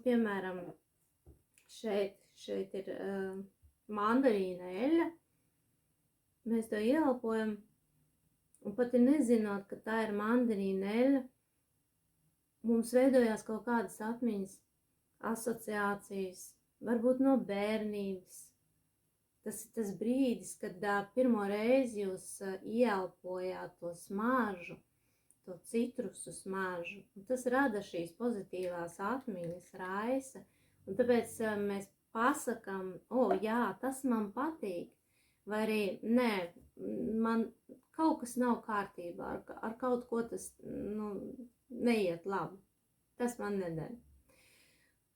piemēram, šeit ir mandarīna eļļa. Mēs to ieelpojam, un pat nezinot, ka tā ir mandarīna eļļa, mums veidojās kaut kādas atmiņas, asociācijas, varbūt no bērnības. Tas ir tas brīdis, kad pirmo reizi jūs ieelpojāt to smaržu, to citrusu smaržu. Un tas rada šīs pozitīvās atmiņas, raisa. Un tāpēc mēs pasakam, jā, tas man patīk. Vai arī, nē, man kaut kas nav kārtībā, ar kaut ko tas neiet labi. Tas man nedara.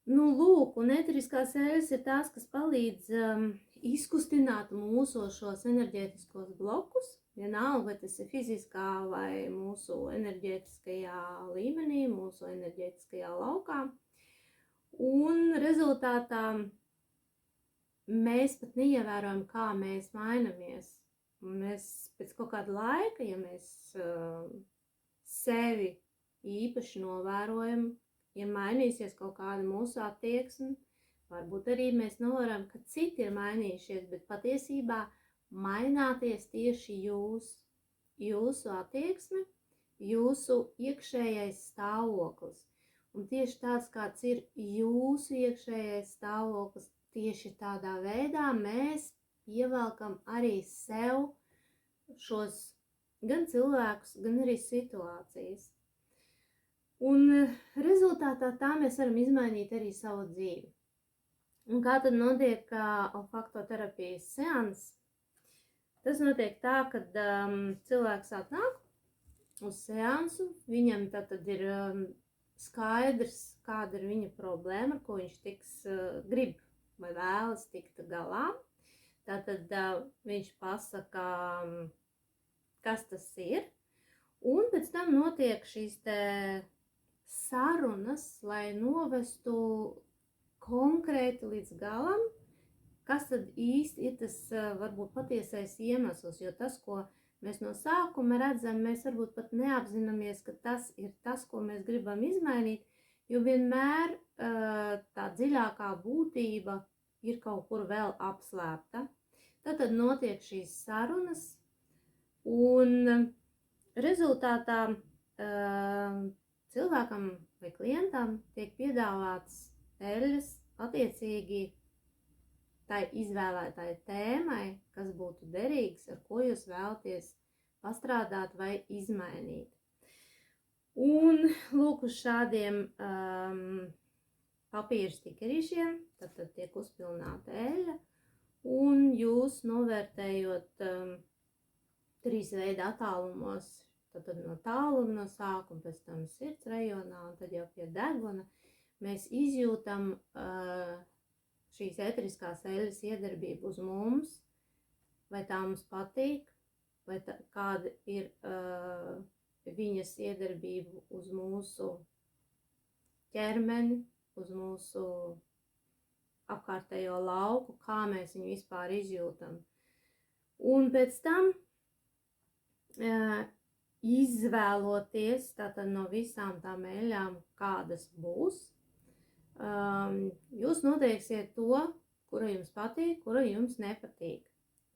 Lūk, un eteriskās eļļas ir tās, kas palīdz izkustināt mūsu šos enerģētiskos blokus, vienalga, vai tas ir fiziskā vai mūsu enerģētiskajā līmenī, mūsu enerģētiskajā laukā. Un rezultātā mēs pat neievērojam, kā mēs mainamies. Mēs pēc kaut kāda laika, ja mēs sevi īpaši novērojam, ja mainīsies kaut kāda mūsu attieksme, varbūt arī mēs novērojam, ka citi ir mainījušies, bet patiesībā maināties tieši jūsu attieksme, jūsu iekšējais stāvoklis. Un tieši tāds, kāds ir jūsu iekšējais stāvoklis, tieši tādā veidā mēs ievelkam arī sev šos gan cilvēkus, gan arī situācijas. Un rezultātā tā mēs varam izmainīt arī savu dzīvi. Un kā tad notiek olfaktoterapijas seans? Tas notiek tā, kad cilvēks atnāk uz seansu, viņam tad ir skaidrs, kāda ir viņa problēma, ar ko viņš grib vai vēlas tikt galā. Tātad viņš pasaka, kas tas ir, un pēc tam notiek šīs sarunas, lai novestu konkrēti līdz galam, kas tad īsti ir tas varbūt patiesais iemesls, jo tas, ko mēs no sākuma redzam, mēs varbūt pat neapzināmies, ka tas ir tas, ko mēs gribam izmainīt, jo vienmēr tā dziļākā būtība ir kaut kur vēl apslēpta. Tad notiek šīs sarunas, un rezultātā cilvēkam vai klientam tiek piedāvāts eļļas attiecīgi tai izvēlētāji tēmai, kas būtu derīgs, ar ko jūs vēlaties pastrādāt vai izmainīt. Un lūk, uz šādiem papīra stikerīšiem tad tiek uzpilnāta eļļa, un jūs novērtējot 3 veidu attālumos, tad no tāluma no sākuma, pēc tam sirds rajonā, un tad jau pie deguna, mēs izjūtam šīs eteriskās eļļas iedarbību uz mums, vai tā mums patīk, vai kāda ir viņas iedarbību uz mūsu ķermeni, uz mūsu apkārtējo lauku, kā mēs viņu vispār izjūtam. Un pēc tam izvēloties tātad no visām tām eļļām, kādas būs, jūs noteiksiet to, kura jums patīk, kura jums nepatīk.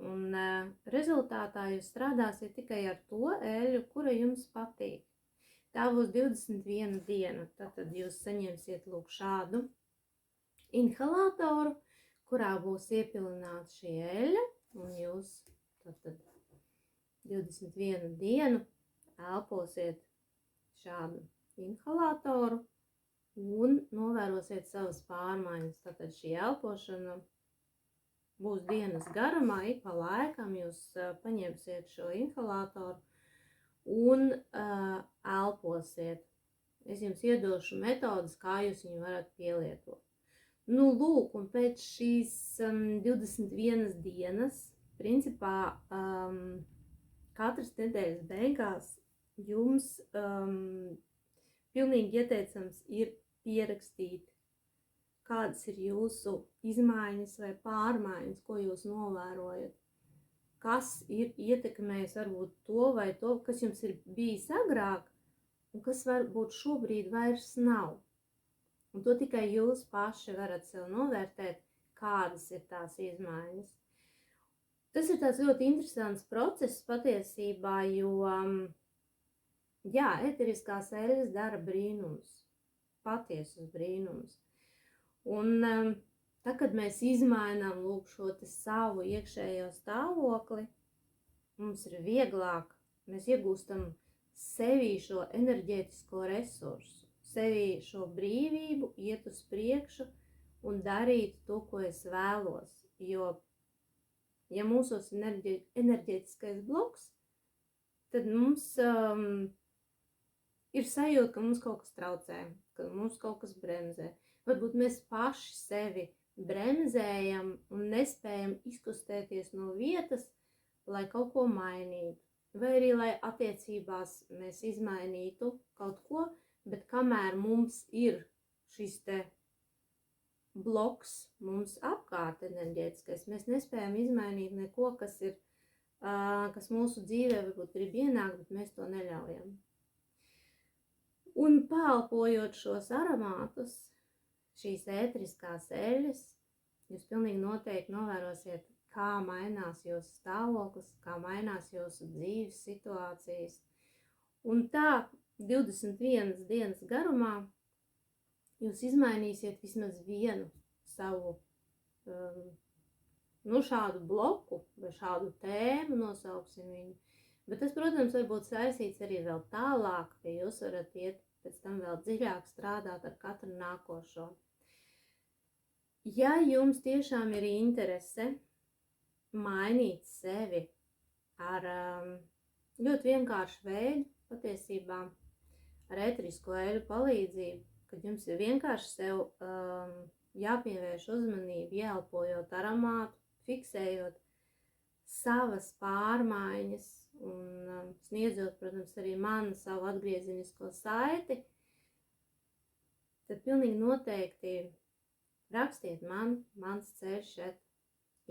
Un rezultātā jūs strādāsiet tikai ar to eļļu, kura jums patīk. Tā būs 21 diena, tātad jūs saņemsiet lūk šādu inhalatoru, kurā būs iepilināta šī eļļa, un jūs tātad 21 dienu elposiet šādu inhalatoru un novērosiet savas pārmaiņas. Tātad šī elpošana būs dienas garumā, ik pa laikam jūs paņemsiet šo inhalatoru un elposiet. Es jums iedošu metodas, kā jūs viņu varat pielietot. Lūk, un pēc šīs 21 dienas, principā, katras nedēļas beigās jums pilnīgi ieteicams ir pierakstīt, kādas ir jūsu izmaiņas vai pārmaiņas, ko jūs novērojat, kas ir ietekmējis varbūt to vai to, kas jums ir bijis agrāk un kas varbūt šobrīd vairs nav. Un to tikai jūs paši varat sev novērtēt, kādas ir tās izmaiņas. Tas ir tāds ļoti interesants process patiesībā, jo, jā, eteriskās eļļas dara brīnums, patiesus brīnums. Un tad, kad mēs izmainām lūk šo te savu iekšējo stāvokli, mums ir vieglāk, mēs iegūstam sevī šo enerģētisko resursu, sevī šo brīvību, iet uz priekšu un darīt to, ko es vēlos. Jo, ja mūsos ir enerģētiskais bloks, tad mums ir sajūta, ka mums kaut kas traucē, ka mums kaut kas bremzē. Varbūt mēs paši sevi bremzējam un nespējam izkustēties no vietas, lai kaut ko mainītu. Vai arī, lai attiecībās mēs izmainītu kaut ko, bet kamēr mums ir šis te bloks mums apkārt enerģētiskais, mēs nespējam izmainīt neko, kas mūsu dzīvē varbūt grib ienākt, bet mēs to neļaujam. Un pālpojot šos aromātus, šīs ēteriskās eļļas, jūs pilnīgi noteikti novērosiet, kā mainās jūsu stāvoklis, kā mainās jūsu dzīves situācijas. Un tā 21 dienas garumā jūs izmainīsiet vismaz vienu savu šādu bloku vai šādu tēmu, nosauksim viņu. Bet tas, protams, var būt saistīts arī vēl tālāk, ka jūs varat iet pēc tam vēl dziļāk strādāt ar katru nākošo. Ja jums tiešām ir interese mainīt sevi ar ļoti vienkāršu veidu, patiesībā ar ēterisko eļļu palīdzību, kad jums ir vienkārši sev jāpievērš uzmanība, ieelpojot aromātu, fiksējot savas pārmaiņas un sniedzot, protams, arī man savu atgriezenisko saiti, tad pilnīgi noteikti rakstiet mans ceļš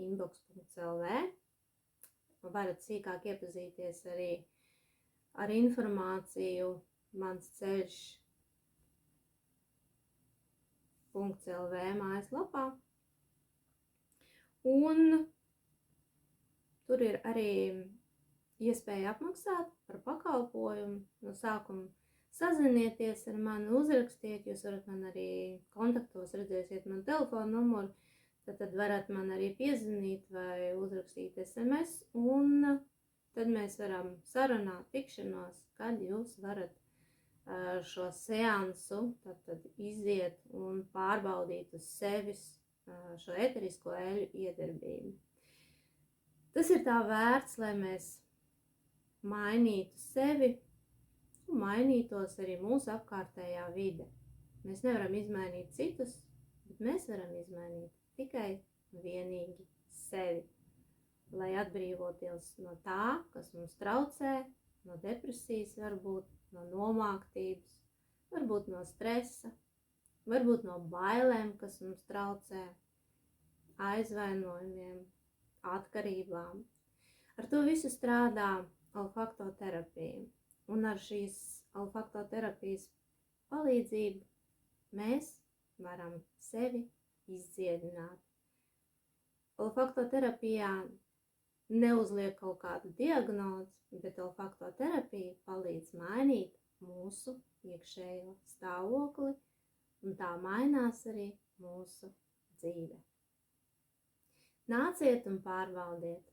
@inbox.lv. Varat sīkāk iepazīties arī ar informāciju mans ceļš .lv mājaslapā. Un tur ir arī iespēja apmaksāt par pakalpojumu. No sākuma sazinieties ar mani, uzrakstiet, jūs varat man arī kontaktos, redzēsiet man telefonu numuru, tad varat man arī piezvanīt vai uzrakstīt SMS, un tad mēs varam sarunāt tikšanos, kad jūs varat šo seansu tad iziet un pārbaudīt uz sevis šo ēterisko eļļu iedarbību. Tas ir tā vērts, lai mēs mainītu sevi un mainītos arī mūsu apkārtējā vide. Mēs nevaram izmainīt citus, bet mēs varam izmainīt tikai vienīgi sevi, lai atbrīvoties no tā, kas mums traucē, no depresijas varbūt, no nomāktības, varbūt no stresa, varbūt no bailēm, kas mums traucē, aizvainojumiem, atkarībām. Ar to visu strādā olfaktoterapija. Un ar šīs olfaktoterapijas palīdzību mēs varam sevi izdziedināt. Olfaktoterapijā neuzliek kaut kādu diagnozi, bet olfaktoterapija palīdz mainīt mūsu iekšējo stāvokli, un tā mainās arī mūsu dzīve. Nāciet un pārbaudiet!